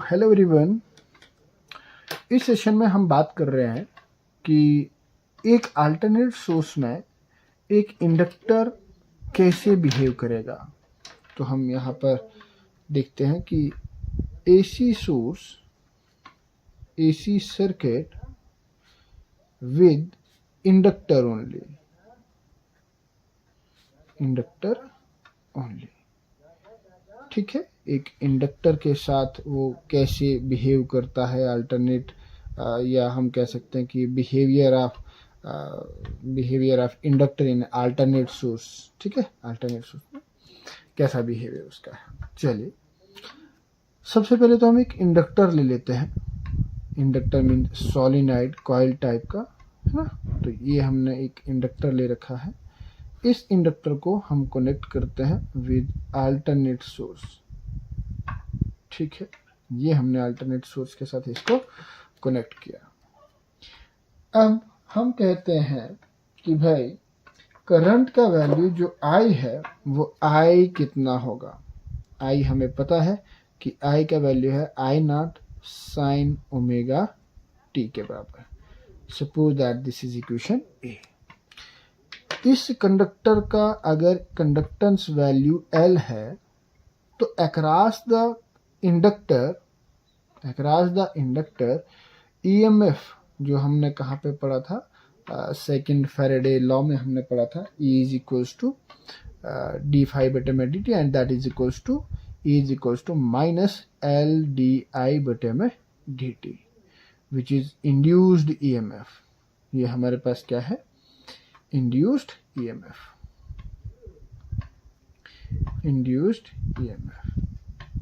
Hello everyone. इस session में हम बात कर रहे हैं कि एक अल्टरनेट सोर्स में एक इंडक्टर कैसे बिहेव करेगा। तो हम यहाँ पर देखते हैं कि AC source, AC circuit with inductor only, inductor only. ठीक है, एक इंडक्टर के साथ वो कैसे बिहेव करता है अल्टरनेट, या हम कह सकते हैं कि behaviour of inductor in alternate source. ठीक है, अल्टरनेट सोर्स में कैसा बिहेवियर उसका है। चलिए, सबसे पहले तो हम एक इंडक्टर ले लेते हैं। Inductor mean solenoid coil type का, है ना। तो ये हमने एक इंडक्टर ले रखा है। इस इंडक्टर को हम कनेक्ट करते हैं विद अल्टरनेट सोर्स। ठीक है, ये हमने अल्टरनेट सोर्स के साथ इसको कनेक्ट किया। अब हम कहते हैं कि भाई करंट का वैल्यू जो I है वो I कितना होगा। I हमें पता है कि I का वैल्यू है I0 sin ओमेगा t के बराबर। Suppose that this is equation A। इस कंडक्टर का अगर कंडक्टेंस वैल्यू L है तो अक्रॉस द इंडक्टर EMF जो हमने कहाँ पे पढ़ा था, सेकेंड फैराडे लॉ में हमने पढ़ा था, E is equals to D phi बटे में D T, and that is equals to E is equals to minus L D I बटे में D T, which is induced EMF। ये हमारे पास क्या है, इंड्यूस्ड EMF।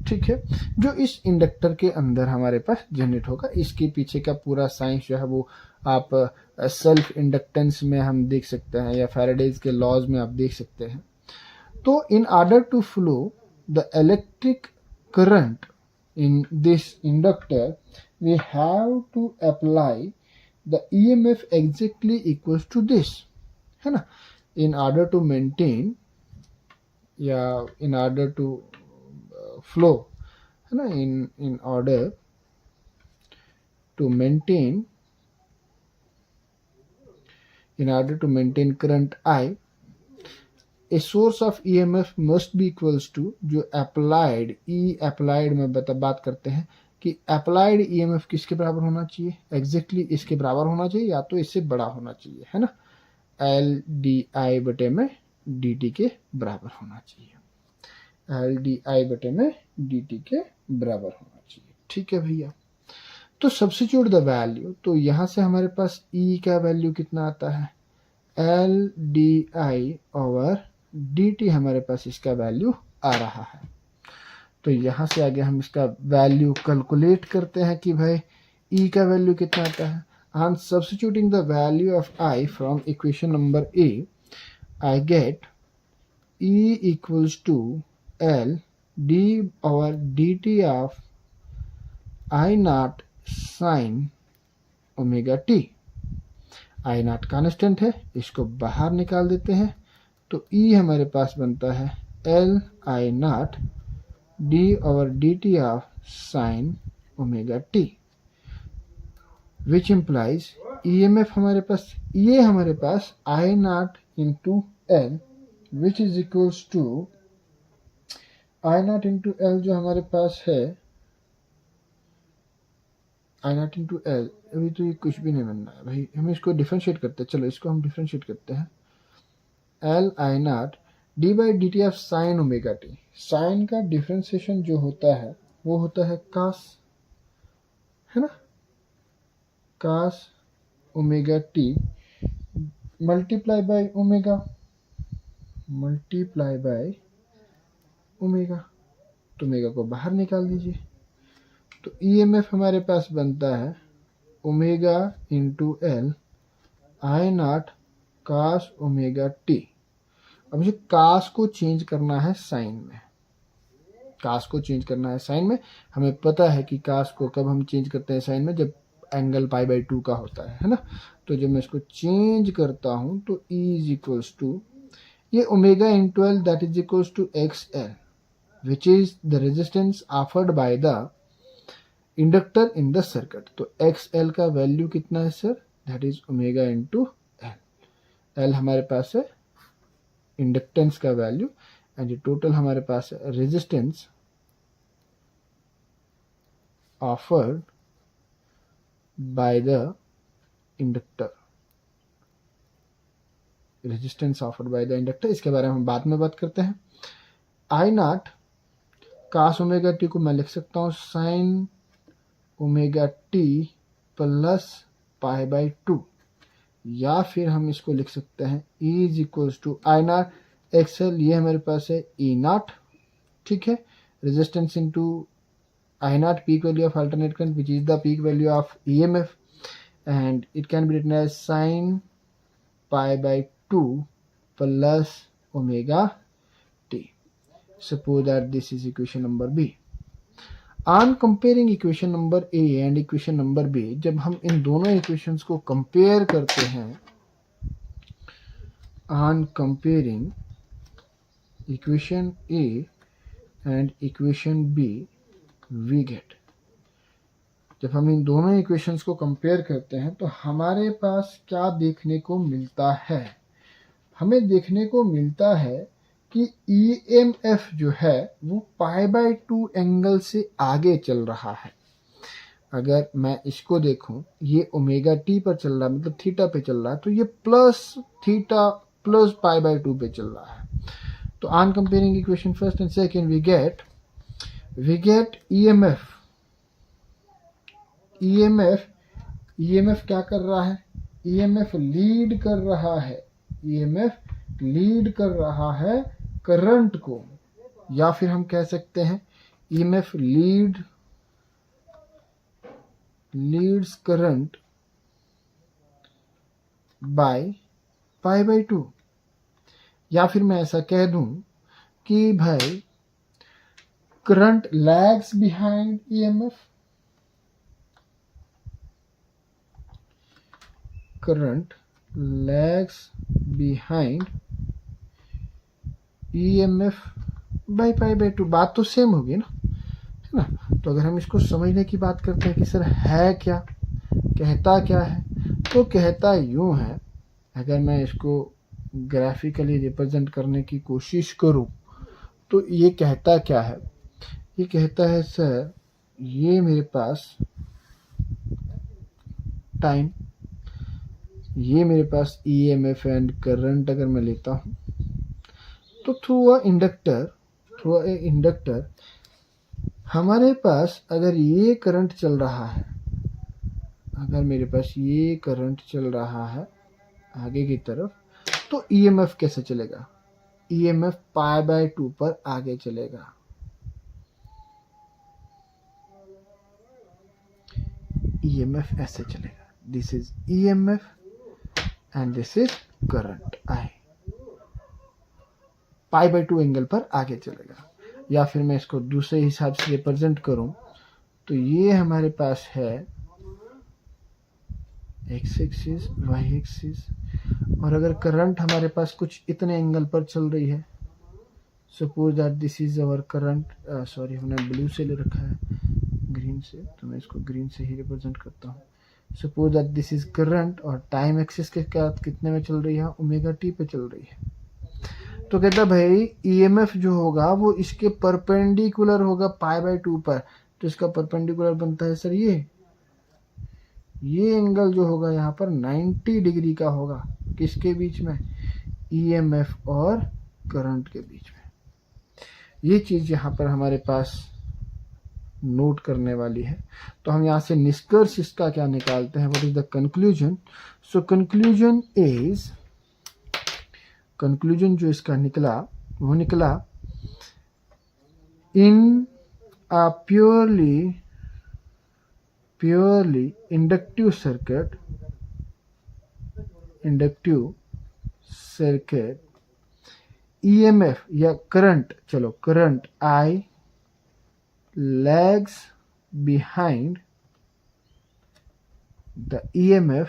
ठीक है, जो इस इंडक्टर के अंदर हमारे पास जनरेट होगा। इसके पीछे का पूरा साइंस जो है वो आप सेल्फ इंडक्टेंस में हम देख सकते हैं या फैराडेज के लॉज में आप देख सकते हैं। तो in order to flow the electric current in this inductor we have to apply the EMF exactly equals to this, है ना। इन ऑर्डर टू मेंटेन या इन ऑर्डर टू फ्लो, है ना, in order to maintain current I, a source of EMF must be equals to जो applied में बात करते हैं कि अप्लाइड EMF किसके बराबर होना चाहिए, एग्जैक्टली इसके बराबर होना चाहिए या तो इससे बड़ा होना चाहिए, है ना। एल डी आई बटे में डी टी के बराबर होना चाहिए, एल डी आई बटे में डी टी के बराबर होना चाहिए। ठीक है भैया, तो सब्स्टिट्यूट द वैल्यू। तो यहां से हमारे पास E का वैल्यू कितना आता है, एल डी आई ओवर डी टी, हमारे पास इसका वैल्यू आ रहा है। तो यहां से आगे हम इसका वैल्यू कैलकुलेट करते हैं कि भाई E का वैल्यू कितना आता है। I'm substituting the value of I from equation number A. I get E equals to L d over dt of I naught sin omega t। I naught constant है, इसको बाहर निकाल देते हैं। तो E हमारे पास बनता है L I naught d over dt of sin omega t, which implies EMF हमारे पास, ये हमारे पास I naught into L which is equals to I naught into L जो हमारे पास है, I naught into L। अभी तो ये कुछ भी नहीं बनना है भाई, हम इसको डिफरेंशिएट करते हैं। चलो इसको हम डिफरेंशिएट करते हैं। L I naught d by dt of sin omega t। Sine का डिफरेंशिएशन जो होता है वो होता है cos, है ना, cos omega t multiply by omega, तो ओमेगा को बाहर निकाल दीजिए। तो EMF हमारे पास बनता है omega into L I naught cos omega T. अब मुझे कास को चेंज करना है साइन में, हमें पता है कि कास को कब हम चेंज करते हैं साइन में, जब एंगल पाई बाई 2 का होता है ना। तो जब मैं इसको चेंज करता हूं तो E इज इक्वल्स टू ये omega into L that is equals to X L, which is the resistance offered by the inductor in the circuit. तो XL का वैल्यू कितना है sir, that is omega into L. L हमारे पास है inductance का value and ये total हमारे पास है resistance offered by the inductor, resistance offered by the inductor. इसके बारे में हम बाद में बात करते हैं। I naught cos omega t को मैं लिख सकता हूँ sin omega t plus pi by 2, या फिर हम इसको लिख सकते हैं E is equals to I naught XL, ये हमारे पास है E नॉट, ठीक है, resistance into I naught peak value of alternate current which is the peak value of EMF and it can be written as sin pi by 2 plus omega t. Suppose that this is equation number B. On comparing equation number A and equation number B, जब हम इन दोनों equations को compare करते हैं, on comparing equation A and equation B, we get, जब हम इन दोनों equations को कंपेयर करते हैं तो हमारे पास क्या देखने को मिलता है, हमें देखने को मिलता है कि EMF जो है वो पाई बाई 2 एंगल से आगे चल रहा है। अगर मैं इसको देखूं, ये ओमेगा टी पर चल रहा है, मतलब थीटा पे चल रहा है, तो ये plus theta plus pi by 2 पे चल रहा है। तो on comparing equation first and second we get EMF क्या कर रहा है, EMF लीड कर रहा है, EMF लीड कर रहा है करंट को, या फिर हम कह सकते हैं EMF leads current by pi by 2, या फिर मैं ऐसा कह दूं कि भाई current lags behind EMF, current lags behind EMF by pi by 2। बात तो सेम होगी ना, है ना। तो अगर हम इसको समझने की बात करते हैं कि सर है क्या, कहता क्या है, तो कहता यूं है, अगर मैं इसको ग्राफिकली रिप्रेजेंट करने की कोशिश करूं तो ये कहता क्या है, ये कहता है सर ये मेरे पास टाइम, ये मेरे पास EMF एंड करंट अगर मैं लेता हूं तो थ्रू अ इंडक्टर हमारे पास अगर ये करंट चल रहा है, अगर मेरे पास ये करंट चल रहा है आगे की तरफ, तो EMF कैसे चलेगा, EMF पाई बाई 2 पर आगे चलेगा। EMF ऐसे चलेगा, this is EMF and this is current I, pi by 2 angle पर आगे चलेगा। या फिर मैं इसको दूसरे हिसाब से रिप्रेजेंट करूं तो ये हमारे पास है x एक्सिस y एक्सिस, और अगर करंट हमारे पास कुछ इतने एंगल पर चल रही है, suppose that this is our current, sorry हमने ब्लू से ले रखा है ग्रीन से, तो मैं इसको ग्रीन से ही रिप्रेजेंट करता हूँ। Suppose that this is current और टाइम एक्सिस के साथ कितने में चल रही है, ओमेगा टी पे चल रही है। तो कहता भाई EMF जो होगा वो इसके परपेंडिकुलर होगा पाई बाई 2 पर, तो इसका परपेंडिकुलर बनता है सर ये एंगल जो होगा यहाँ पर 90 डिग्री का होगा, किसके बीच में, EMF और करंट के बीच में। ये चीज यहाँ पर हमारे पास नोट करने वाली है। तो हम यहाँ से निष्कर्ष इसका क्या निकालते हैं, what is the conclusion. So conclusion जो इसका निकला वो निकला in a purely inductive circuit EMF या current I lags behind the EMF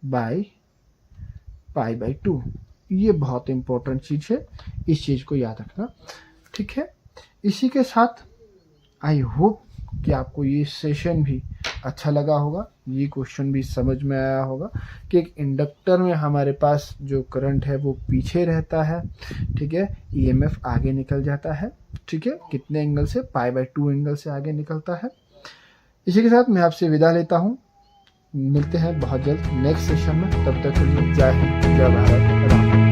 by pi by 2। ये बहुत इंपॉर्टेंट चीज है, इस चीज को याद रखना, ठीक है। इसी के साथ आई होप कि आपको ये सेशन भी अच्छा लगा होगा, ये क्वेश्चन भी समझ में आया होगा कि एक इंडक्टर में हमारे पास जो करंट है वो पीछे रहता है, ठीक है, ईएमएफ आगे निकल जाता है, ठीक है, कितने एंगल से, π/2 एंगल से आगे निकलता है। इसी के साथ मैं आपसे विदा लेता हूँ, मिलते हैं बहुत जल्द नेक्स्ट सेशन में, तब तक के लिए जय हिंद, जय भारत, राम।